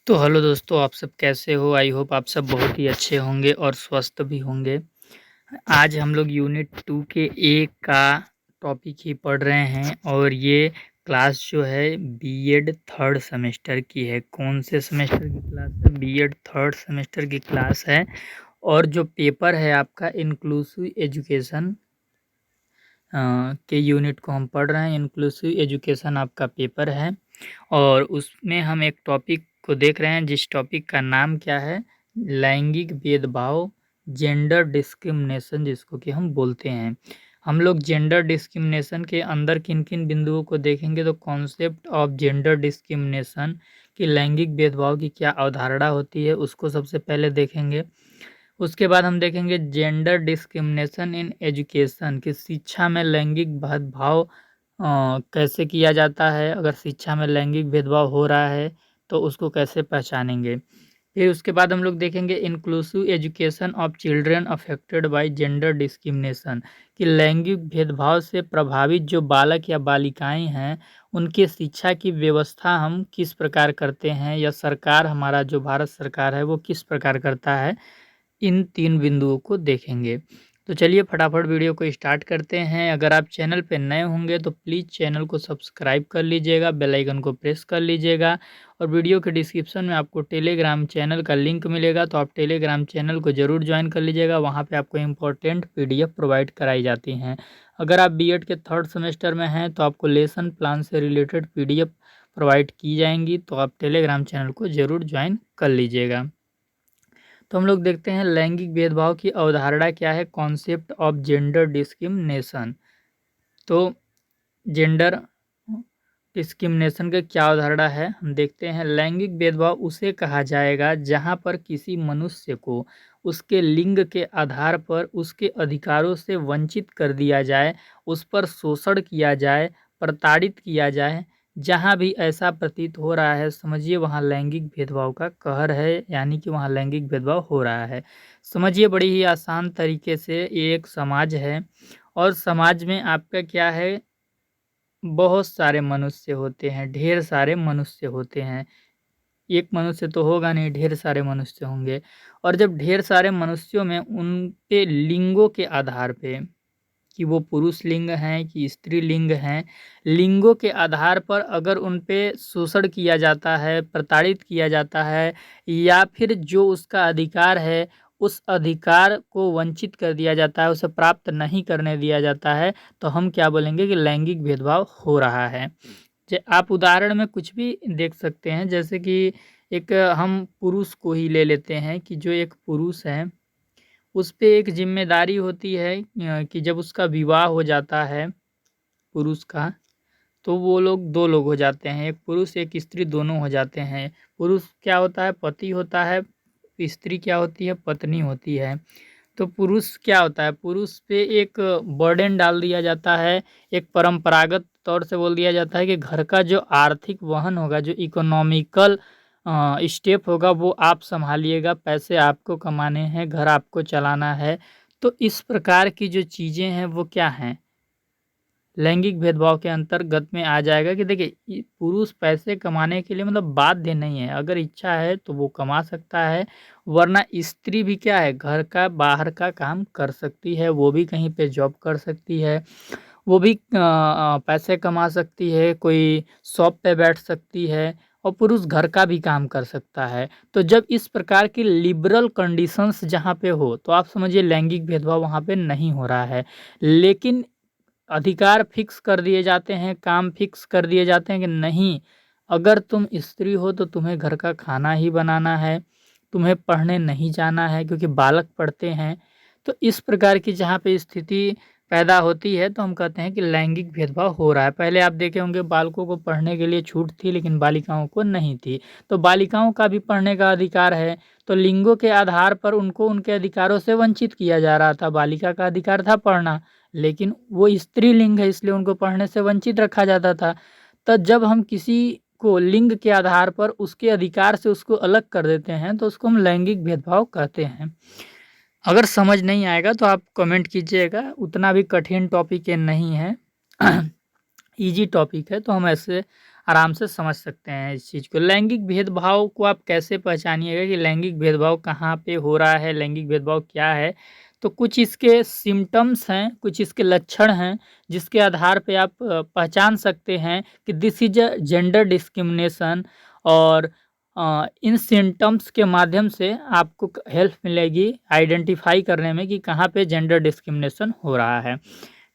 तो हेलो दोस्तों, आप सब कैसे हो? आई होप आप सब बहुत ही अच्छे होंगे और स्वस्थ भी होंगे। आज हम लोग यूनिट 2 के ए का टॉपिक ही पढ़ रहे हैं और ये क्लास जो है बीएड थर्ड सेमेस्टर की है। कौन से सेमेस्टर की क्लास है? बीएड थर्ड सेमेस्टर की क्लास है। और जो पेपर है आपका इंक्लूसिव एजुकेशन के यूनिट को हम पढ़ रहे हैं। इंक्लूसिव एजुकेशन आपका पेपर है और उसमें हम एक टॉपिक को देख रहे हैं जिस टॉपिक का नाम क्या है? लैंगिक भेदभाव, जेंडर डिस्क्रिमिनेशन जिसको कि हम बोलते हैं। हम लोग जेंडर डिस्क्रिमिनेशन के अंदर किन-किन बिंदुओं को देखेंगे तो कॉन्सेप्ट ऑफ जेंडर डिस्क्रिमिनेशन कि लैंगिक भेदभाव की क्या अवधारणा होती है उसको सबसे पहले देखेंगे। उसके बाद हम देखेंगे जेंडर डिस्क्रिमिनेशन इन एजुकेशन कि शिक्षा में लैंगिक भेदभाव कैसे किया जाता है। अगर शिक्षा में लैंगिक भेदभाव हो रहा है तो उसको कैसे पहचानेंगे। फिर उसके बाद हम लोग देखेंगे inclusive education of children affected by gender discrimination कि लैंगिक भेदभाव से प्रभावित जो बालक या बालिकाएं हैं उनकी शिक्षा की व्यवस्था हम किस प्रकार करते हैं या सरकार हमारा जो भारत सरकार है वो किस प्रकार करता है, इन 3 बिंदुओं को देखेंगे। तो चलिए फटाफट वीडियो को स्टार्ट करते हैं। अगर आप चैनल पे नए होंगे तो प्लीज़ चैनल को सब्सक्राइब कर लीजिएगा, बेल आइकन को प्रेस कर लीजिएगा और वीडियो के डिस्क्रिप्शन में आपको टेलीग्राम चैनल का लिंक मिलेगा तो आप टेलीग्राम चैनल को ज़रूर ज्वाइन कर लीजिएगा। वहाँ पे आपको इम्पोर्टेंट पीडीएफ प्रोवाइड कराई जाती हैं। अगर आप बीएड के थर्ड सेमेस्टर में हैं तो आपको लेसन प्लान से रिलेटेड पीडीएफ प्रोवाइड की जाएँगी, तो आप टेलीग्राम चैनल को ज़रूर ज्वाइन कर लीजिएगा। तो हम लोग देखते हैं लैंगिक भेदभाव की अवधारणा क्या है, कॉन्सेप्ट ऑफ जेंडर डिस्क्रिमिनेशन। तो जेंडर डिस्क्रिमिनेशन का क्या अवधारणा है हम देखते हैं। लैंगिक भेदभाव उसे कहा जाएगा जहां पर किसी मनुष्य को उसके लिंग के आधार पर उसके अधिकारों से वंचित कर दिया जाए, उस पर शोषण किया जाए, प्रताड़ित किया जाए। जहां भी ऐसा प्रतीत हो रहा है समझिए वहां लैंगिक भेदभाव का कहर है, यानी कि वहां लैंगिक भेदभाव हो रहा है। समझिए बड़ी ही आसान तरीके से ये एक समाज है और समाज में आपका क्या है, बहुत सारे मनुष्य होते हैं, ढेर सारे मनुष्य होते हैं। एक मनुष्य तो होगा नहीं, ढेर सारे मनुष्य होंगे और जब ढेर सारे मनुष्यों में उनके लिंगों के आधार पे कि वो पुरुष लिंग हैं कि स्त्री लिंग हैं, लिंगों के आधार पर अगर उन पे शोषण किया जाता है, प्रताड़ित किया जाता है या फिर जो उसका अधिकार है, उस अधिकार को वंचित कर दिया जाता है, उसे प्राप्त नहीं करने दिया जाता है, तो हम क्या बोलेंगे कि लैंगिक भेदभाव हो रहा है। आप उदाहरण में कुछ भी देख सकते हैं, जैसे कि एक हम पुरुष को ही ले लेते हैं कि जो एक पुरुष है उस पे एक ज़िम्मेदारी होती है कि जब उसका विवाह हो जाता है पुरुष का, तो वो लोग 2 लोग हो जाते हैं, एक पुरुष एक स्त्री दोनों हो जाते हैं। पुरुष क्या होता है? पति होता है, स्त्री क्या होती है? पत्नी होती है। तो पुरुष क्या होता है? पुरुष पे एक बर्डन डाल दिया जाता है, एक परंपरागत तौर से बोल दिया जाता है कि घर का जो आर्थिक वहन होगा, जो इकोनॉमिकल स्टेप होगा वो आप सँभालिएगा, पैसे आपको कमाने हैं, घर आपको चलाना है। तो इस प्रकार की जो चीज़ें हैं वो क्या हैं? लैंगिक भेदभाव के अंतर्गत में आ जाएगा कि देखिए पुरुष पैसे कमाने के लिए मतलब बाध्य नहीं है, अगर इच्छा है तो वो कमा सकता है, वरना स्त्री भी क्या है, घर का बाहर का काम कर सकती है, वो भी कहीं पे जॉब कर सकती है, वो भी पैसे कमा सकती है, कोई शॉप पे बैठ सकती है और पुरुष घर का भी काम कर सकता है। तो जब इस प्रकार की लिबरल कंडीशंस जहाँ पे हो तो आप समझिए लैंगिक भेदभाव वहाँ पे नहीं हो रहा है। लेकिन अधिकार फिक्स कर दिए जाते हैं, काम फिक्स कर दिए जाते हैं कि नहीं, अगर तुम स्त्री हो तो तुम्हें घर का खाना ही बनाना है, तुम्हें पढ़ने नहीं जाना है क्योंकि बालक पढ़ते हैं। तो इस प्रकार की जहाँ पे स्थिति पैदा होती है तो हम कहते हैं कि लैंगिक भेदभाव हो रहा है। पहले आप देखे होंगे बालकों को पढ़ने के लिए छूट थी लेकिन बालिकाओं को नहीं थी। तो बालिकाओं का भी पढ़ने का अधिकार है, तो लिंगों के आधार पर उनको उनके अधिकारों से वंचित किया जा रहा था। बालिका का अधिकार था पढ़ना, लेकिन वो स्त्रीलिंग है इसलिए उनको पढ़ने से वंचित रखा जाता था। तो जब हम किसी को लिंग के आधार पर उसके अधिकार से उसको अलग कर देते हैं तो उसको हम लैंगिक भेदभाव कहते हैं। अगर समझ नहीं आएगा तो आप कमेंट कीजिएगा, उतना भी कठिन टॉपिक ये नहीं है। ईज़ी टॉपिक है तो हम ऐसे आराम से समझ सकते हैं इस चीज़ को। लैंगिक भेदभाव को आप कैसे पहचानिएगा कि लैंगिक भेदभाव कहाँ पे हो रहा है, लैंगिक भेदभाव क्या है? तो कुछ इसके सिम्पटम्स हैं, कुछ इसके लक्षण हैं, जिसके आधार पे आप पहचान सकते हैं कि this is a gender discrimination. और इन सिम्पटम्स के माध्यम से आपको हेल्प मिलेगी आइडेंटिफाई करने में कि कहाँ पे जेंडर डिस्क्रिमिनेशन हो रहा है।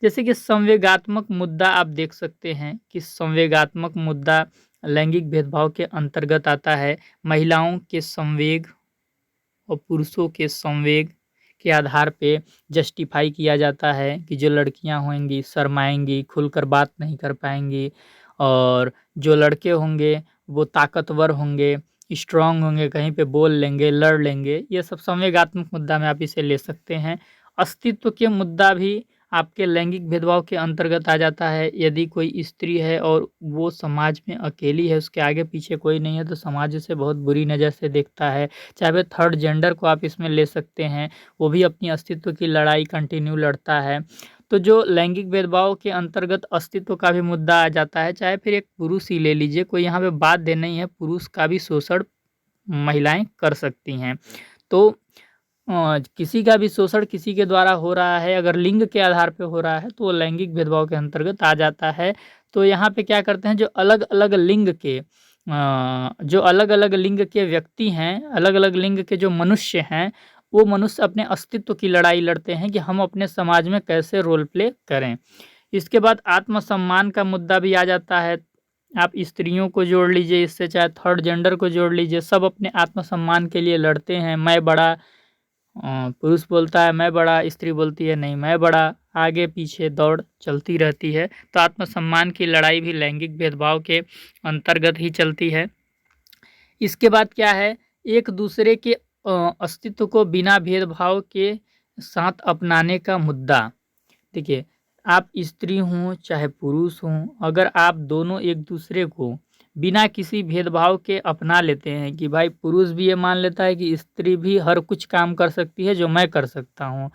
जैसे कि संवेगात्मक मुद्दा आप देख सकते हैं कि संवेगात्मक मुद्दा लैंगिक भेदभाव के अंतर्गत आता है। महिलाओं के संवेग और पुरुषों के संवेग के आधार पे जस्टिफाई किया जाता है कि जो लड़कियां होंगी शर्माएंगी, खुलकर बात नहीं कर पाएंगी, और जो लड़के होंगे वो ताकतवर होंगे, स्ट्रांग होंगे, कहीं पे बोल लेंगे, लड़ लेंगे। ये सब संवेगात्मक मुद्दा में आप इसे ले सकते हैं। अस्तित्व के मुद्दा भी आपके लैंगिक भेदभाव के अंतर्गत आ जाता है। यदि कोई स्त्री है और वो समाज में अकेली है, उसके आगे पीछे कोई नहीं है, तो समाज उसे बहुत बुरी नज़र से देखता है। चाहे वह थर्ड जेंडर को आप इसमें ले सकते हैं, वो भी अपनी अस्तित्व की लड़ाई कंटिन्यू लड़ता है। तो जो लैंगिक भेदभाव के अंतर्गत अस्तित्व का भी मुद्दा आ जाता है, चाहे फिर एक पुरुष ही ले लीजिए, कोई यहाँ पे बात दे नहीं है, पुरुष का भी शोषण महिलाएं कर सकती हैं। तो किसी का भी शोषण किसी के द्वारा हो रहा है, अगर लिंग के आधार पे हो रहा है, तो वो लैंगिक भेदभाव के अंतर्गत आ जाता है। तो यहाँ पे क्या करते हैं, जो अलग-अलग लिंग के व्यक्ति हैं, अलग-अलग लिंग के जो मनुष्य हैं, वो मनुष्य अपने अस्तित्व की लड़ाई लड़ते हैं कि हम अपने समाज में कैसे रोल प्ले करें। इसके बाद आत्मसम्मान का मुद्दा भी आ जाता है। आप स्त्रियों को जोड़ लीजिए इससे, चाहे थर्ड जेंडर को जोड़ लीजिए, सब अपने आत्मसम्मान के लिए लड़ते हैं। मैं बड़ा, पुरुष बोलता है मैं बड़ा, स्त्री बोलती है नहीं मैं बड़ा, आगे पीछे दौड़ चलती रहती है। तो आत्मसम्मान की लड़ाई भी लैंगिक भेदभाव के अंतर्गत ही चलती है। इसके बाद क्या है, एक दूसरे के अस्तित्व को बिना भेदभाव के साथ अपनाने का मुद्दा। देखिए, आप स्त्री हों चाहे पुरुष हों, अगर आप दोनों एक दूसरे को बिना किसी भेदभाव के अपना लेते हैं कि भाई पुरुष भी ये मान लेता है कि स्त्री भी हर कुछ काम कर सकती है जो मैं कर सकता हूँ,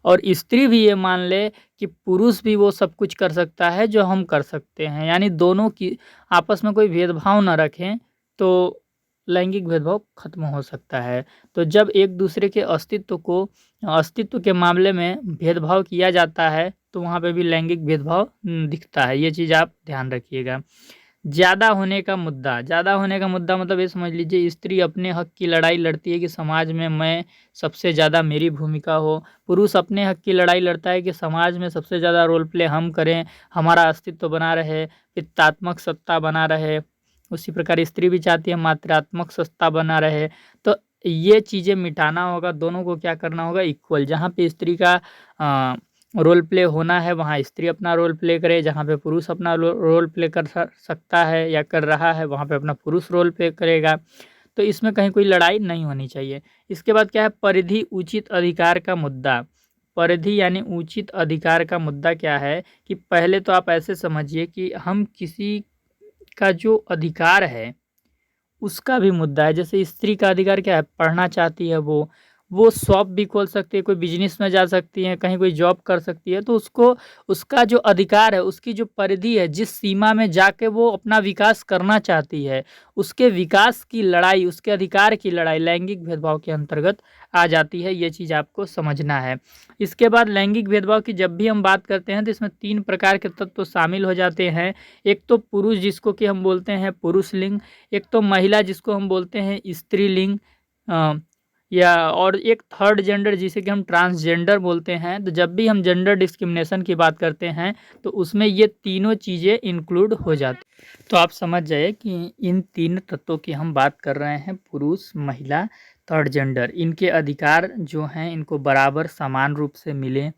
और स्त्री भी ये मान ले कि पुरुष भी वो सब कुछ कर सकता है जो हम कर सकते हैं, यानी दोनों की आपस में कोई भेदभाव ना रखें, तो लैंगिक भेदभाव खत्म हो सकता है। तो जब एक दूसरे के अस्तित्व के मामले में भेदभाव किया जाता है, तो वहाँ पे भी लैंगिक भेदभाव दिखता है। ये चीज़ आप ध्यान रखिएगा। ज़्यादा होने का मुद्दा मतलब ये समझ लीजिए, स्त्री अपने हक की लड़ाई लड़ती है कि समाज में मैं सबसे ज़्यादा मेरी भूमिका हो। पुरुष अपने हक की लड़ाई लड़ता है कि समाज में सबसे ज़्यादा रोल प्ले हम करें, हमारा अस्तित्व बना रहे, पित्तात्मक सत्ता बना रहे। उसी प्रकार स्त्री भी चाहती है मात्रात्मक सत्ता बना रहे। तो ये चीज़ें मिटाना होगा, दोनों को क्या करना होगा, इक्वल। जहाँ पे स्त्री का रोल प्ले होना है वहाँ स्त्री अपना रोल प्ले करे, जहाँ पे पुरुष अपना रोल प्ले कर सकता है या कर रहा है, वहाँ पे अपना पुरुष रोल प्ले करेगा। तो इसमें कहीं कोई लड़ाई नहीं होनी चाहिए। इसके बाद क्या है, परिधि उचित अधिकार का मुद्दा। परिधि यानी उचित अधिकार का मुद्दा क्या है कि पहले तो आप ऐसे समझिए कि हम किसी का जो अधिकार है उसका भी मुद्दा है। जैसे स्त्री का अधिकार क्या है, पढ़ना चाहती है वो शॉप भी खोल सकती है, कोई बिज़नेस में जा सकती है, कहीं कोई जॉब कर सकती है, तो उसको उसका जो अधिकार है, उसकी जो परिधि है, जिस सीमा में जाके वो अपना विकास करना चाहती है, उसके विकास की लड़ाई, उसके अधिकार की लड़ाई लैंगिक भेदभाव के अंतर्गत आ जाती है। ये चीज़ आपको समझना है। इसके बाद लैंगिक भेदभाव की जब भी हम बात करते हैं तो इसमें 3 प्रकार के तत्व शामिल हो जाते हैं। एक तो पुरुष जिसको कि हम बोलते हैं पुरुष लिंग, एक तो महिला जिसको हम बोलते हैं स्त्रीलिंग, या और एक थर्ड जेंडर जिसे कि हम ट्रांसजेंडर बोलते हैं। तो जब भी हम जेंडर डिस्क्रिमिनेशन की बात करते हैं तो उसमें ये तीनों चीज़ें इंक्लूड हो जाती। तो आप समझ जाइए कि इन 3 तत्वों की हम बात कर रहे हैं, पुरुष, महिला, थर्ड जेंडर। इनके अधिकार जो हैं इनको बराबर समान रूप से मिलें,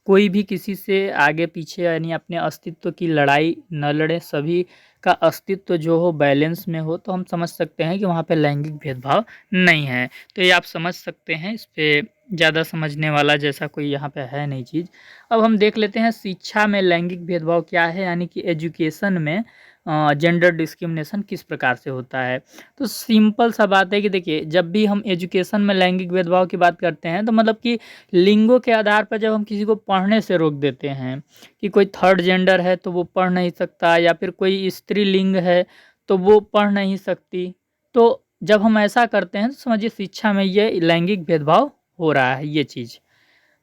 कोई भी किसी से आगे पीछे यानी अपने अस्तित्व की लड़ाई न लड़े, सभी का अस्तित्व जो हो बैलेंस में हो, तो हम समझ सकते हैं कि वहाँ पे लैंगिक भेदभाव नहीं है। तो ये आप समझ सकते हैं, इस पे ज़्यादा समझने वाला जैसा कोई यहाँ पे है नहीं चीज़। अब हम देख लेते हैं शिक्षा में लैंगिक भेदभाव क्या है, यानी कि एजुकेशन में जेंडर डिस्क्रिमिनेशन किस प्रकार से होता है। तो सिंपल सा बात है कि देखिए, जब भी हम एजुकेशन में लैंगिक भेदभाव की बात करते हैं तो मतलब कि लिंगों के आधार पर जब हम किसी को पढ़ने से रोक देते हैं कि कोई थर्ड जेंडर है तो वो पढ़ नहीं सकता, या फिर कोई स्त्रीलिंग है तो वो पढ़ नहीं सकती, तो जब हम ऐसा करते हैं तो समझिए शिक्षा में ये लैंगिक भेदभाव हो रहा है ये चीज़।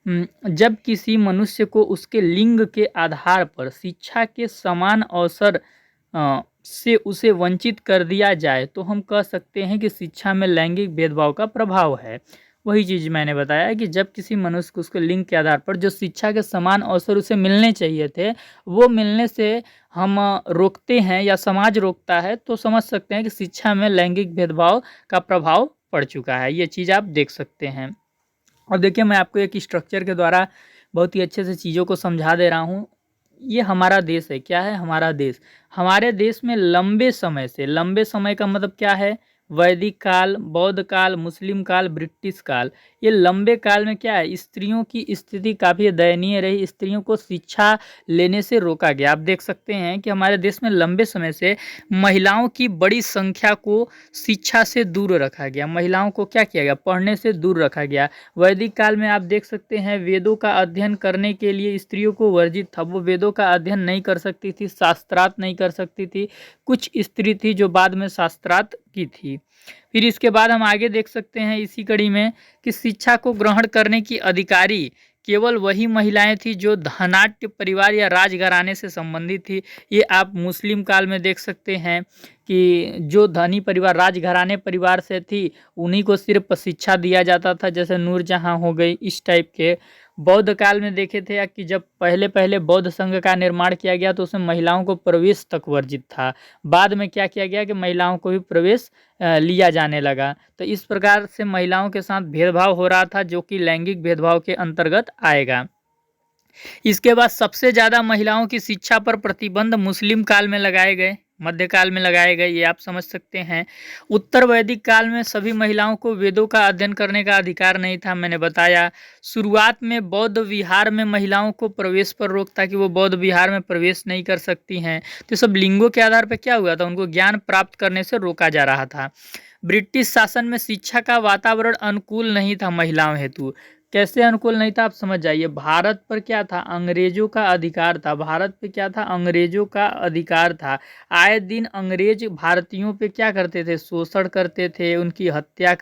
जब किसी मनुष्य को उसके लिंग के आधार पर शिक्षा के समान अवसर से उसे वंचित कर दिया जाए तो हम कह सकते हैं कि शिक्षा में लैंगिक भेदभाव का प्रभाव है। वही चीज़ मैंने बताया कि जब किसी मनुष्य को उसके लिंग के आधार पर जो शिक्षा के समान अवसर उसे मिलने चाहिए थे, वो मिलने से हम रोकते हैं या समाज रोकता है, तो समझ सकते हैं कि शिक्षा में लैंगिक भेदभाव का प्रभाव पड़ चुका है। ये चीज़ आप देख सकते हैं। और देखिए, मैं आपको एक स्ट्रक्चर के द्वारा बहुत ही अच्छे से चीज़ों को समझा दे रहा हूँ। ये हमारा देश है, क्या है हमारा देश। हमारे देश में लंबे समय का मतलब क्या है, वैदिक काल, बौद्ध काल, मुस्लिम काल, ब्रिटिश काल, ये लंबे काल में क्या है, स्त्रियों की स्थिति काफ़ी दयनीय रही, स्त्रियों को शिक्षा लेने से रोका गया। आप देख सकते हैं कि हमारे देश में लंबे समय से महिलाओं की बड़ी संख्या को शिक्षा से दूर रखा गया, महिलाओं को क्या किया गया, पढ़ने से दूर रखा गया। वैदिक काल में आप देख सकते हैं वेदों का अध्ययन करने के लिए स्त्रियों को वर्जित था, वो वेदों का अध्ययन नहीं कर सकती थी, शास्त्रार्थ नहीं कर सकती थी। कुछ स्त्री थी जो बाद में शास्त्रार्थ की थी। फिर इसके बाद हम आगे देख सकते हैं इसी कड़ी में कि शिक्षा को ग्रहण करने की अधिकारी केवल वही महिलाएं थी जो धनाढ्य परिवार या राजघराने से संबंधित थी। ये आप मुस्लिम काल में देख सकते हैं कि जो धनी परिवार, राजघराने परिवार से थी, उन्हीं को सिर्फ शिक्षा दिया जाता था, जैसे नूरजहां हो गई, इस टाइप के। बौद्ध काल में देखे थे कि जब पहले पहले बौद्ध संघ का निर्माण किया गया तो उसमें महिलाओं को प्रवेश तक वर्जित था। बाद में क्या किया गया कि महिलाओं को भी प्रवेश लिया जाने लगा। तो इस प्रकार से महिलाओं के साथ भेदभाव हो रहा था, जो कि लैंगिक भेदभाव के अंतर्गत आएगा। इसके बाद सबसे ज़्यादा महिलाओं की शिक्षा पर प्रतिबंध मुस्लिम काल में लगाए गए, मध्यकाल में लगाए गए, ये आप समझ सकते हैं। उत्तर वैदिक काल में सभी महिलाओं को वेदों का अध्ययन करने का अधिकार नहीं था, मैंने बताया। शुरुआत में बौद्ध विहार में महिलाओं को प्रवेश पर रोक था कि वो बौद्ध विहार में प्रवेश नहीं कर सकती हैं। तो सब लिंगों के आधार पर क्या हुआ था, उनको ज्ञान प्राप्त करने से रोका जा रहा था। ब्रिटिश शासन में शिक्षा का वातावरण अनुकूल नहीं था महिलाओं हेतु। कैसे अनुकूल नहीं था, आप समझ जाइए। भारत पर क्या था, अंग्रेजों का अधिकार था। भारत पे क्या था, अंग्रेजों का अधिकार था। आए दिन अंग्रेज भारतीयों पे क्या करते थे, शोषण करते थे, उनकी हत्या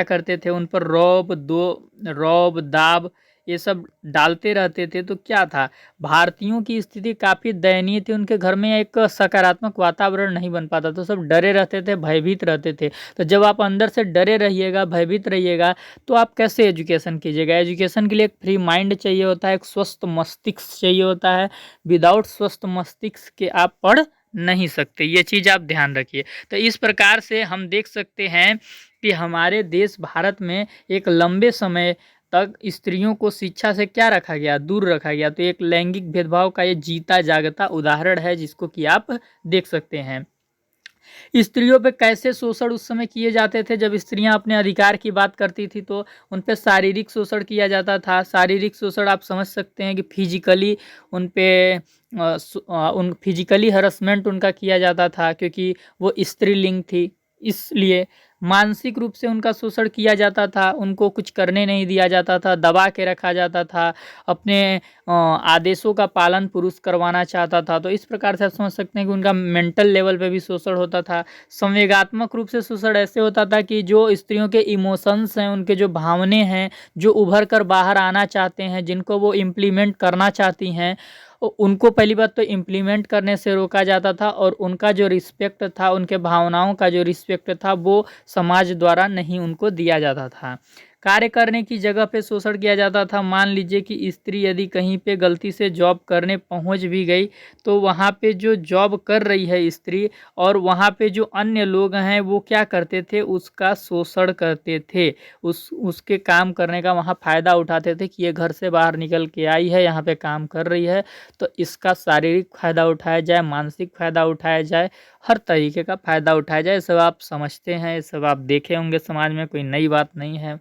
करते थे, उन पर रौब दाब ये सब डालते रहते थे। तो क्या था, भारतीयों की स्थिति काफ़ी दयनीय थी, उनके घर में एक सकारात्मक वातावरण नहीं बन पाता, तो सब डरे रहते थे, भयभीत रहते थे। तो जब आप अंदर से डरे रहिएगा, भयभीत रहिएगा, तो आप कैसे एजुकेशन कीजिएगा। एजुकेशन के लिए एक फ्री माइंड चाहिए होता है, एक स्वस्थ मस्तिष्क चाहिए होता है। विदाउट स्वस्थ मस्तिष्क के आप पढ़ नहीं सकते, ये चीज़ आप ध्यान रखिए। तो इस प्रकार से हम देख सकते हैं कि हमारे देश भारत में एक लंबे समय तक स्त्रियों को शिक्षा से क्या रखा गया, दूर रखा गया। तो एक लैंगिक भेदभाव का ये जीता जागता उदाहरण है, जिसको कि आप देख सकते हैं। स्त्रियों पे कैसे शोषण उस समय किए जाते थे, जब स्त्रियां अपने अधिकार की बात करती थी तो उन पे शारीरिक शोषण किया जाता था। शारीरिक शोषण आप समझ सकते हैं कि फिजिकली उन पे उन फिजिकली हरसमेंट उनका किया जाता था, क्योंकि वो स्त्रीलिंग थी। इसलिए मानसिक रूप से उनका शोषण किया जाता था, उनको कुछ करने नहीं दिया जाता था, दबा के रखा जाता था, अपने आदेशों का पालन पुरुष करवाना चाहता था। तो इस प्रकार से आप समझ सकते हैं कि उनका मेंटल लेवल पे भी शोषण होता था। संवेगात्मक रूप से शोषण ऐसे होता था कि जो स्त्रियों के इमोशंस हैं, उनके जो भावने हैं, जो उभर कर बाहर आना चाहते हैं, जिनको वो इम्प्लीमेंट करना चाहती हैं, उनको पहली बात तो इम्प्लीमेंट करने से रोका जाता था, और उनका जो रिस्पेक्ट था, उनके भावनाओं का जो रिस्पेक्ट था, वो समाज द्वारा नहीं उनको दिया जाता था। कार्य करने की जगह पे शोषण किया जाता था। मान लीजिए कि स्त्री यदि कहीं पे गलती से जॉब करने पहुंच भी गई, तो वहाँ पे जो जॉब कर रही है स्त्री, और वहाँ पे जो अन्य लोग हैं वो क्या करते थे, उसका शोषण करते थे। उसके काम करने का वहाँ फ़ायदा उठाते थे कि ये घर से बाहर निकल के आई है, यहाँ पे काम कर रही है, तो इसका शारीरिक फ़ायदा उठाया जाए, मानसिक फ़ायदा उठाया जाए, हर तरीके का फ़ायदा उठाया जाए। सब आप समझते हैं, सब आप देखे होंगे समाज में, कोई नई बात नहीं है।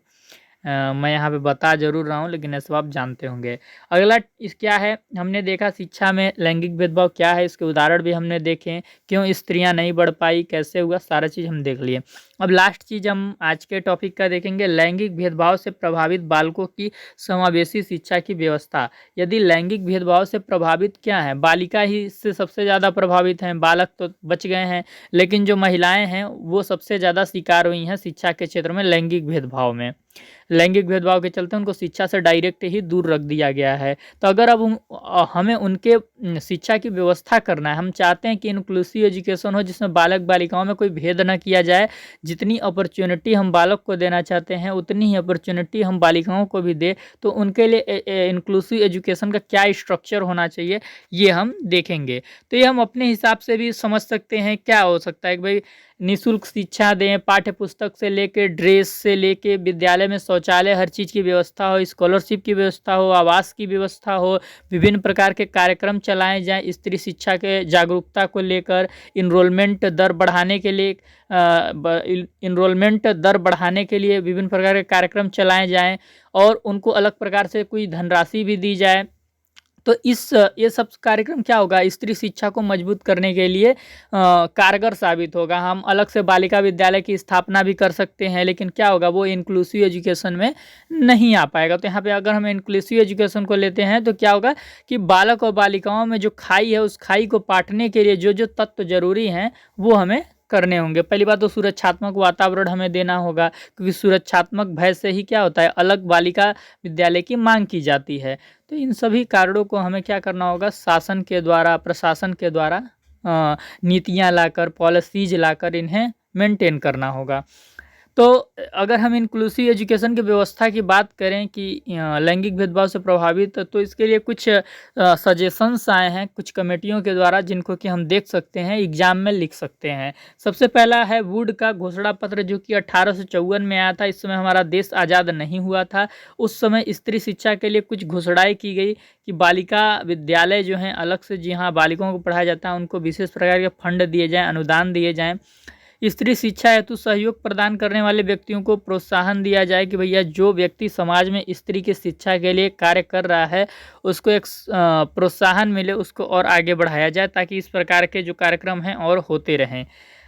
मैं यहाँ पे बता ज़रूर रहा हूँ, लेकिन ऐसा आप जानते होंगे। अगला इस क्या है, हमने देखा शिक्षा में लैंगिक भेदभाव क्या है, इसके उदाहरण भी हमने देखे, क्यों स्त्रियाँ नहीं बढ़ पाई, कैसे हुआ, सारा चीज़ हम देख लिए। अब लास्ट चीज़ हम आज के टॉपिक का देखेंगे, लैंगिक भेदभाव से प्रभावित बालकों की समावेशी शिक्षा की व्यवस्था। यदि लैंगिक भेदभाव से प्रभावित क्या है, बालिका ही इससे सबसे ज़्यादा प्रभावित हैं, बालक तो बच गए हैं, लेकिन जो महिलाएं हैं वो सबसे ज़्यादा शिकार हुई हैं शिक्षा के क्षेत्र में लैंगिक भेदभाव में। लैंगिक भेदभाव के चलते उनको शिक्षा से डायरेक्ट ही दूर रख दिया गया है। तो अगर अब हमें उनके शिक्षा की व्यवस्था करना है, हम चाहते हैं कि इंक्लूसिव एजुकेशन हो जिसमें बालक बालिकाओं में कोई भेद न किया जाए, जितनी अपॉर्चुनिटी हम बालक को देना चाहते हैं उतनी ही अपॉर्चुनिटी हम बालिकाओं को भी दें, तो उनके लिए इंक्लूसिव एजुकेशन का क्या स्ट्रक्चर होना चाहिए ये हम देखेंगे। तो ये हम अपने हिसाब से भी समझ सकते हैं क्या हो सकता है कि भाई निःशुल्क शिक्षा दें, पाठ्य पुस्तक से लेके ड्रेस से लेके विद्यालय में शौचालय हर चीज़ की व्यवस्था हो, स्कॉलरशिप की व्यवस्था हो, आवास की व्यवस्था हो, विभिन्न प्रकार के कार्यक्रम चलाए जाएँ स्त्री शिक्षा के जागरूकता को लेकर, इनरोलमेंट दर बढ़ाने के लिए विभिन्न प्रकार के कार्यक्रम चलाए जाएँ और उनको अलग प्रकार से कोई धनराशि भी दी जाए। तो ये सब कार्यक्रम क्या होगा, स्त्री शिक्षा को मजबूत करने के लिए कारगर साबित होगा। हम अलग से बालिका विद्यालय की स्थापना भी कर सकते हैं, लेकिन क्या होगा वो इंक्लूसिव एजुकेशन में नहीं आ पाएगा। तो यहाँ पे अगर हम इंक्लूसिव एजुकेशन को लेते हैं तो क्या होगा कि बालक और बालिकाओं में जो खाई है उस खाई को पाटने के लिए जो जो तत्व जरूरी हैं वो हमें करने होंगे। पहली बात तो सुरक्षात्मक वातावरण हमें देना होगा, क्योंकि सुरक्षात्मक भय से ही क्या होता है अलग बालिका विद्यालय की मांग की जाती है। तो इन सभी कारणों को हमें क्या करना होगा, शासन के द्वारा, प्रशासन के द्वारा नीतियाँ लाकर, पॉलिसीज लाकर इन्हें मेंटेन करना होगा। तो अगर हम इंक्लूसिव एजुकेशन की व्यवस्था की बात करें कि लैंगिक भेदभाव से प्रभावित, तो इसके लिए कुछ सजेशंस आए हैं कुछ कमेटियों के द्वारा, जिनको कि हम देख सकते हैं, एग्जाम में लिख सकते हैं। सबसे पहला है वुड का घोषणा पत्र, जो कि 1854 में आया था। इस समय हमारा देश आज़ाद नहीं हुआ था। उस समय स्त्री शिक्षा के लिए कुछ घोषणाएँ की गई कि बालिका विद्यालय जो हैं अलग से, जी हाँ, बालिकाओं को पढ़ाया जाता है, उनको विशेष प्रकार के फंड दिए जाएँ, अनुदान दिए जाएँ। स्त्री शिक्षा हेतु सहयोग प्रदान करने वाले व्यक्तियों को प्रोत्साहन दिया जाए कि भैया जो व्यक्ति समाज में स्त्री की शिक्षा के लिए कार्य कर रहा है उसको एक प्रोत्साहन मिले, उसको और आगे बढ़ाया जाए, ताकि इस प्रकार के जो कार्यक्रम हैं और होते रहें।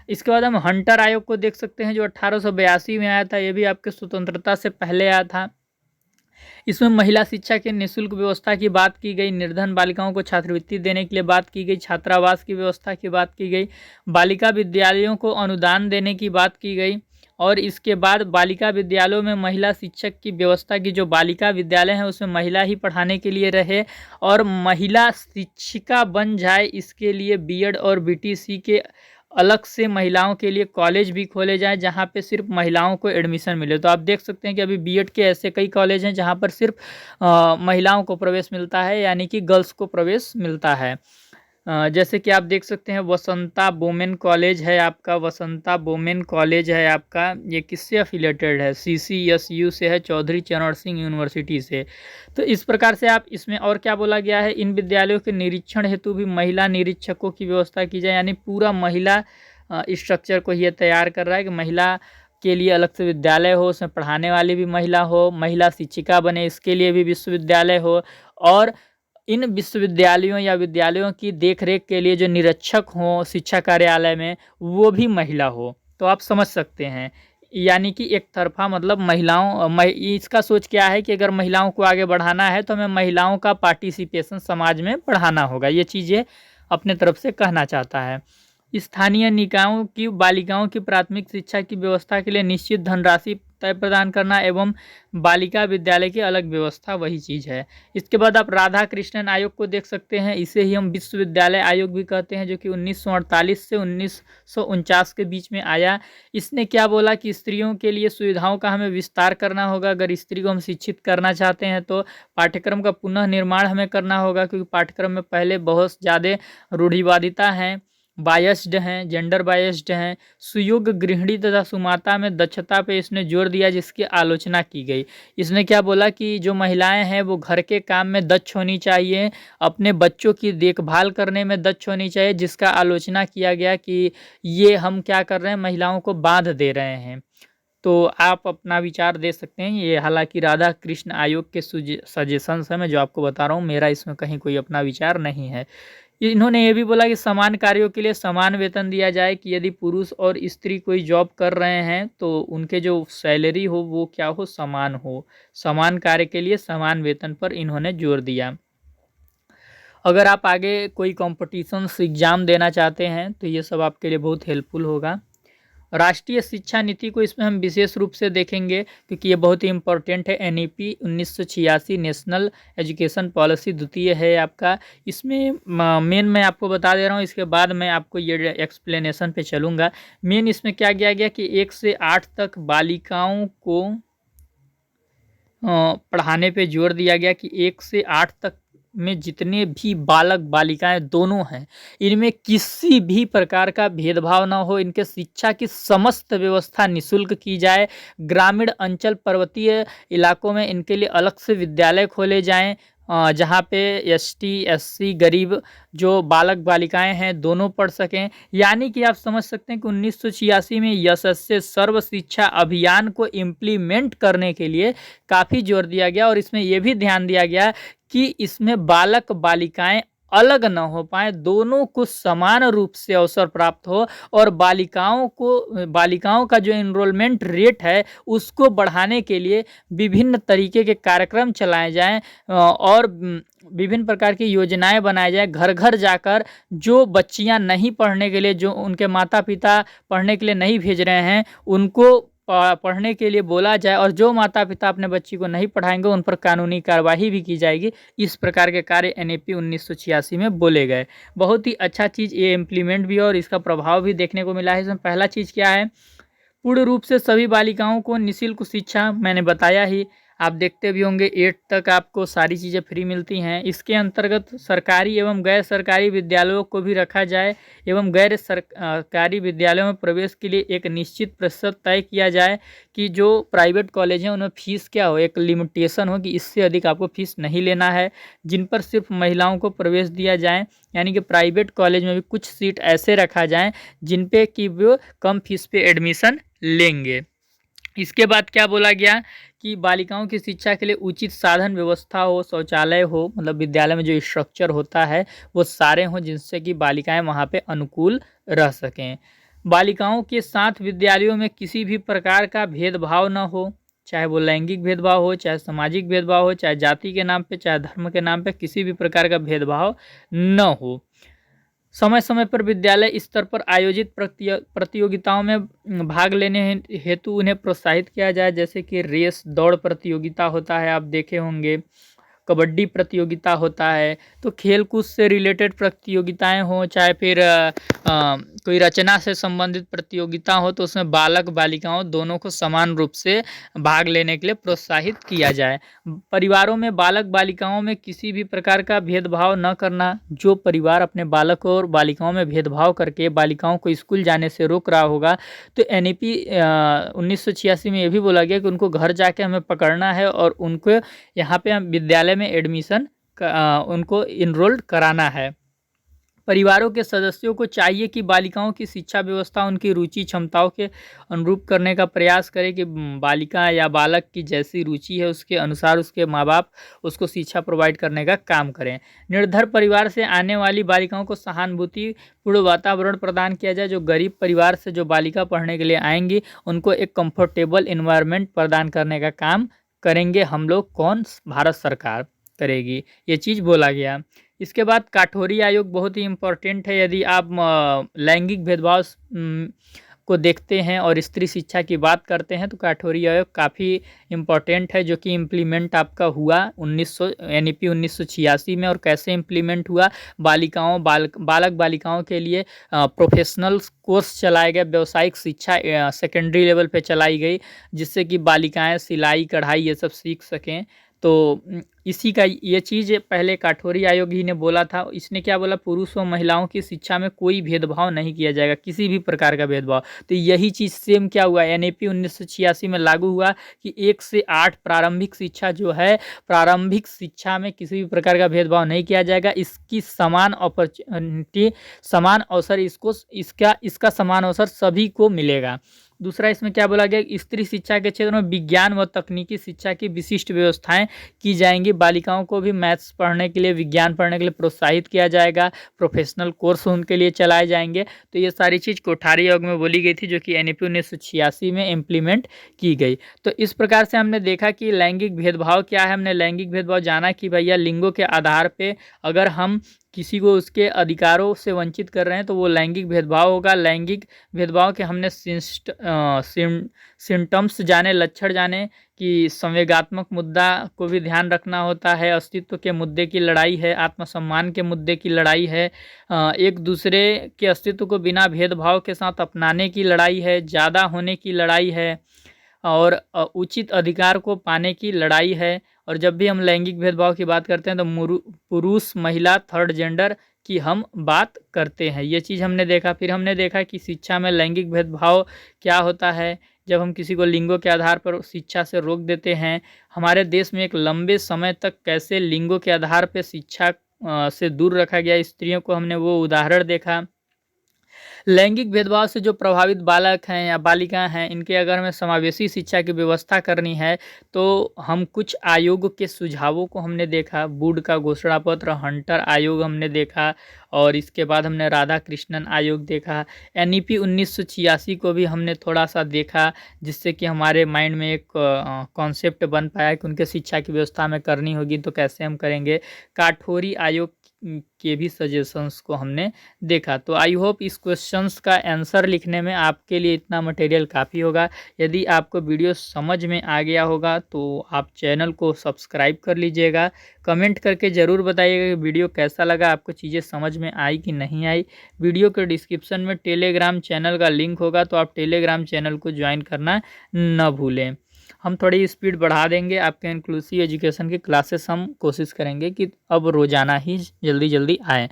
इसके बाद हम हंटर आयोग को देख सकते हैं, जो 1882 में आया था। ये भी आपके स्वतंत्रता से पहले आया था। इसमें महिला शिक्षा के निःशुल्क व्यवस्था की बात की गई, निर्धन बालिकाओं को छात्रवृत्ति देने के लिए बात की गई, छात्रावास की व्यवस्था की बात की गई, बालिका विद्यालयों को अनुदान देने की बात की गई, और इसके बाद बालिका विद्यालयों में महिला शिक्षक की व्यवस्था की। जो बालिका विद्यालय हैं उसमें महिला ही पढ़ाने के लिए रहे और महिला शिक्षिका बन जाए, इसके लिए बीएड और बीटीसी के अलग से महिलाओं के लिए कॉलेज भी खोले जाएँ, जहाँ पे सिर्फ महिलाओं को एडमिशन मिले। तो आप देख सकते हैं कि अभी बीएड के ऐसे कई कॉलेज हैं जहाँ पर सिर्फ महिलाओं को प्रवेश मिलता है, यानी कि गर्ल्स को प्रवेश मिलता है। जैसे कि आप देख सकते हैं वसंता वुमेन कॉलेज है आपका, वसंता वुमेन कॉलेज है आपका। ये किससे अफिलेटेड है, CCSU से है, चौधरी चरण सिंह यूनिवर्सिटी से। तो इस प्रकार से आप इसमें और क्या बोला गया है, इन विद्यालयों के निरीक्षण हेतु भी महिला निरीक्षकों की व्यवस्था की जाए, यानी पूरा महिला स्ट्रक्चर को ये तैयार कर रहा है कि महिला के लिए अलग से विद्यालय हो, उसमें पढ़ाने वाली भी महिला हो, महिला शिक्षिका बने इसके लिए भी विश्वविद्यालय हो, और इन विश्वविद्यालयों या विद्यालयों की देखरेख के लिए जो निरीक्षक हों शिक्षा कार्यालय में, वो भी महिला हो। तो आप समझ सकते हैं, यानी कि एक तरफा मतलब इसका सोच क्या है कि अगर महिलाओं को आगे बढ़ाना है तो हमें महिलाओं का पार्टिसिपेशन समाज में बढ़ाना होगा। ये चीज़ें अपने तरफ से कहना चाहता है। स्थानीय निकायों की बालिकाओं की प्राथमिक शिक्षा की व्यवस्था के लिए निश्चित धनराशि तय प्रदान करना एवं बालिका विद्यालय की अलग व्यवस्था वही चीज़ है। इसके बाद आप राधा कृष्णन आयोग को देख सकते हैं, इसे ही हम विश्वविद्यालय आयोग भी कहते हैं, जो कि 1948 से 1949 के बीच में आया। इसने क्या बोला कि स्त्रियों के लिए सुविधाओं का हमें विस्तार करना होगा। अगर स्त्री को हम शिक्षित करना चाहते हैं तो पाठ्यक्रम का पुनः निर्माण हमें करना होगा, क्योंकि पाठ्यक्रम में पहले बहुत ज़्यादा रूढ़िवादिता हैं, बायस्ड हैं, जेंडर बायस्ड हैं। सुयोग गृहिणी तथा सुमाता में दक्षता पे इसने जोर दिया, जिसकी आलोचना की गई। इसने क्या बोला कि जो महिलाएं हैं वो घर के काम में दक्ष होनी चाहिए, अपने बच्चों की देखभाल करने में दक्ष होनी चाहिए, जिसका आलोचना किया गया कि ये हम क्या कर रहे हैं, महिलाओं को बांध दे रहे हैं। तो आप अपना विचार दे सकते हैं। ये हालाँकि राधा कृष्ण आयोग के सजेशंस हैं, मैं जो आपको बता रहा हूँ, मेरा इसमें कहीं कोई अपना विचार नहीं है। इन्होंने ये भी बोला कि समान कार्यों के लिए समान वेतन दिया जाए, कि यदि पुरुष और स्त्री कोई जॉब कर रहे हैं तो उनके जो सैलरी हो वो क्या हो, समान हो। समान कार्य के लिए समान वेतन पर इन्होंने जोर दिया। अगर आप आगे कोई कॉम्पिटिशन्स एग्ज़ाम देना चाहते हैं तो ये सब आपके लिए बहुत हेल्पफुल होगा। राष्ट्रीय शिक्षा नीति को इसमें हम विशेष रूप से देखेंगे, क्योंकि ये बहुत ही इम्पोर्टेंट है। एनईपी 1986 नेशनल एजुकेशन पॉलिसी द्वितीय है आपका। इसमें मेन मैं आपको बता दे रहा हूँ, इसके बाद मैं आपको ये एक्सप्लेनेशन पे चलूँगा। मेन इसमें क्या किया गया कि 1 से 8 तक बालिकाओं को पढ़ाने पे जोर दिया गया, कि 1 से 8 तक में जितने भी बालक बालिकाएं दोनों हैं, इनमें किसी भी प्रकार का भेदभाव ना हो। इनके शिक्षा की समस्त व्यवस्था निःशुल्क की जाए। ग्रामीण अंचल पर्वतीय इलाकों में इनके लिए अलग से विद्यालय खोले जाएं, जहाँ पे एसटी एससी गरीब जो बालक बालिकाएं हैं दोनों पढ़ सकें। यानी कि आप समझ सकते हैं कि 1986 में यशस्वी सर्व शिक्षा अभियान को इम्प्लीमेंट करने के लिए काफ़ी जोर दिया गया, और इसमें यह भी ध्यान दिया गया कि इसमें बालक बालिकाएं अलग न हो पाए, दोनों को समान रूप से अवसर प्राप्त हो, और बालिकाओं का जो एनरोलमेंट रेट है उसको बढ़ाने के लिए विभिन्न तरीके के कार्यक्रम चलाए जाएं, और विभिन्न प्रकार की योजनाएं बनाई जाए। घर घर जाकर जो बच्चियां नहीं पढ़ने के लिए, जो उनके माता पिता पढ़ने के लिए नहीं भेज रहे हैं, उनको पढ़ने के लिए बोला जाए, और जो माता पिता अपने बच्ची को नहीं पढ़ाएंगे उन पर कानूनी कार्यवाही भी की जाएगी। इस प्रकार के कार्य एनईपी 1986 में बोले गए। बहुत ही अच्छा चीज़ ये इम्प्लीमेंट भी है, और इसका प्रभाव भी देखने को मिला है। इसमें पहला चीज़ क्या है, पूर्ण रूप से सभी बालिकाओं को निःशुल्क शिक्षा, मैंने बताया ही, आप देखते भी होंगे 8 तक आपको सारी चीज़ें फ्री मिलती हैं। इसके अंतर्गत सरकारी एवं गैर सरकारी विद्यालयों को भी रखा जाए, एवं गैर सरकारी विद्यालयों में प्रवेश के लिए एक निश्चित प्रतिशत तय किया जाए, कि जो प्राइवेट कॉलेज हैं उनमें फ़ीस क्या हो, एक लिमिटेशन हो कि इससे अधिक आपको फ़ीस नहीं लेना है, जिन पर सिर्फ महिलाओं को प्रवेश दिया जाए। यानी कि प्राइवेट कॉलेज में भी कुछ सीट ऐसे रखा जाए जिन पे कि वो कम फीस पे एडमिशन लेंगे। इसके बाद क्या बोला गया कि बालिकाओं की शिक्षा के लिए उचित साधन व्यवस्था हो, शौचालय हो, मतलब विद्यालय में जो स्ट्रक्चर होता है वो सारे हों, जिनसे कि बालिकाएं वहाँ पे अनुकूल रह सकें। बालिकाओं के साथ विद्यालयों में किसी भी प्रकार का भेदभाव न हो, चाहे वो लैंगिक भेदभाव हो, चाहे सामाजिक भेदभाव हो, चाहे जाति के नाम पे, चाहे धर्म के नाम पे, किसी भी प्रकार का भेदभाव न हो। समय समय पर विद्यालय स्तर पर आयोजित प्रतियोगिताओं में भाग लेने हेतु उन्हें प्रोत्साहित किया जाए, जैसे कि रेस दौड़ प्रतियोगिता होता है, आप देखे होंगे, कबड्डी प्रतियोगिता होता है। तो खेल कूद से रिलेटेड प्रतियोगिताएं हों, चाहे फिर कोई रचना से संबंधित प्रतियोगिता हो, तो उसमें बालक बालिकाओं दोनों को समान रूप से भाग लेने के लिए प्रोत्साहित किया जाए। परिवारों में बालक बालिकाओं में किसी भी प्रकार का भेदभाव न करना। जो परिवार अपने बालक और बालिकाओं में भेदभाव करके बालिकाओं को स्कूल जाने से रोक रहा होगा, तो एनईपी 1986 में ये भी बोला गया कि उनको घर जाके हमें पकड़ना है, और उनको यहाँ पे हम विद्यालय में एडमिशन उनको इनरोल्ड कराना है। परिवारों के सदस्यों को चाहिए कि बालिकाओं की शिक्षा व्यवस्था उनकी रुचि क्षमताओं के अनुरूप करने का प्रयास करें, कि बालिका या बालक की जैसी रुचि है उसके अनुसार उसके माँ बाप उसको शिक्षा प्रोवाइड करने का काम करें। निर्धन परिवार से आने वाली बालिकाओं को सहानुभूतिपूर्ण वातावरण प्रदान किया जाए। जो गरीब परिवार से जो बालिका पढ़ने के लिए आएंगी उनको एक कंफर्टेबल इन्वायरमेंट प्रदान करने का काम करेंगे हम लोग, कौन, भारत सरकार करेगी, ये चीज़ बोला गया। इसके बाद काठौरी आयोग बहुत ही इम्पोर्टेंट है। यदि आप लैंगिक भेदभाव को देखते हैं और स्त्री शिक्षा की बात करते हैं, तो काठौरी आयोग काफ़ी इम्पोर्टेंट है, जो कि इम्प्लीमेंट आपका हुआ एनईपी 1986 में। और कैसे इम्प्लीमेंट हुआ, बालक बालिकाओं के लिए प्रोफेशनल कोर्स चलाया गया, व्यावसायिक शिक्षा सेकेंडरी लेवल पे चलाई गई, जिससे कि बालिकाएं सिलाई कढ़ाई ये सब सीख सकें। तो इसी का ये चीज़ पहले काठौरी आयोग ही ने बोला था। इसने क्या बोला, पुरुष व महिलाओं की शिक्षा में कोई भेदभाव नहीं किया जाएगा, किसी भी प्रकार का भेदभाव। तो यही चीज़ सेम क्या हुआ, एनईपी 1986 में लागू हुआ, कि 1 से 8 प्रारंभिक शिक्षा जो है, प्रारंभिक शिक्षा में किसी भी प्रकार का भेदभाव नहीं किया जाएगा। इसकी समान अपॉर्चुनिटी, समान अवसर, इसका समान अवसर सभी को मिलेगा। दूसरा इसमें क्या बोला गया, स्त्री शिक्षा के क्षेत्र में विज्ञान व तकनीकी शिक्षा की विशिष्ट व्यवस्थाएं की जाएंगी। बालिकाओं को भी मैथ्स पढ़ने के लिए, विज्ञान पढ़ने के लिए प्रोत्साहित किया जाएगा। प्रोफेशनल कोर्स उनके लिए चलाए जाएंगे। तो ये सारी चीज़ कोठारी आयोग में बोली गई थी, जो कि एनईपी 1986 में इम्प्लीमेंट की गई। तो इस प्रकार से हमने देखा कि लैंगिक भेदभाव क्या है। हमने लैंगिक भेदभाव जाना कि भैया लिंगों के आधार पे अगर हम किसी को उसके अधिकारों से वंचित कर रहे हैं तो वो लैंगिक भेदभाव होगा। लैंगिक भेदभाव के हमने सिम्टम्स जाने, लक्षण जाने कि संवेगात्मक मुद्दा को भी ध्यान रखना होता है, अस्तित्व के मुद्दे की लड़ाई है, आत्मसम्मान के मुद्दे की लड़ाई है, एक दूसरे के अस्तित्व को बिना भेदभाव के साथ अपनाने की लड़ाई है, ज़्यादा होने की लड़ाई है, और उचित अधिकार को पाने की लड़ाई है। और जब भी हम लैंगिक भेदभाव की बात करते हैं तो पुरुष, महिला, थर्ड जेंडर की हम बात करते हैं। ये चीज़ हमने देखा। फिर हमने देखा कि शिक्षा में लैंगिक भेदभाव क्या होता है। जब हम किसी को लिंगों के आधार पर शिक्षा से रोक देते हैं, हमारे देश में एक लंबे समय तक कैसे लिंगों के आधार पर शिक्षा से दूर रखा गया स्त्रियों को, हमने वो उदाहरण देखा। लैंगिक भेदभाव से जो प्रभावित बालक हैं या बालिका हैं, इनके अगर हमें समावेशी शिक्षा की व्यवस्था करनी है तो हम कुछ आयोग के सुझावों को हमने देखा। वुड का घोषणा पत्र, हंटर आयोग हमने देखा, और इसके बाद हमने राधा कृष्णन आयोग देखा। एनईपी 1986 को भी हमने थोड़ा सा देखा, जिससे कि हमारे माइंड में एक कॉन्सेप्ट बन पाया कि उनके शिक्षा की व्यवस्था में करनी होगी तो कैसे हम करेंगे। काठोरी आयोग के भी सजेशंस को हमने देखा। तो आई होप इस क्वेश्चंस का आंसर लिखने में आपके लिए इतना मटेरियल काफ़ी होगा। यदि आपको वीडियो समझ में आ गया होगा तो आप चैनल को सब्सक्राइब कर लीजिएगा। कमेंट करके ज़रूर बताइएगा कि वीडियो कैसा लगा, आपको चीज़ें समझ में आई कि नहीं आई। वीडियो के डिस्क्रिप्शन में टेलीग्राम चैनल का लिंक होगा, तो आप टेलीग्राम चैनल को ज्वाइन करना न भूलें। हम थोड़ी स्पीड बढ़ा देंगे। आपके इंक्लूसिव एजुकेशन की क्लासेस हम कोशिश करेंगे कि अब रोज़ाना ही जल्दी जल्दी आएँ।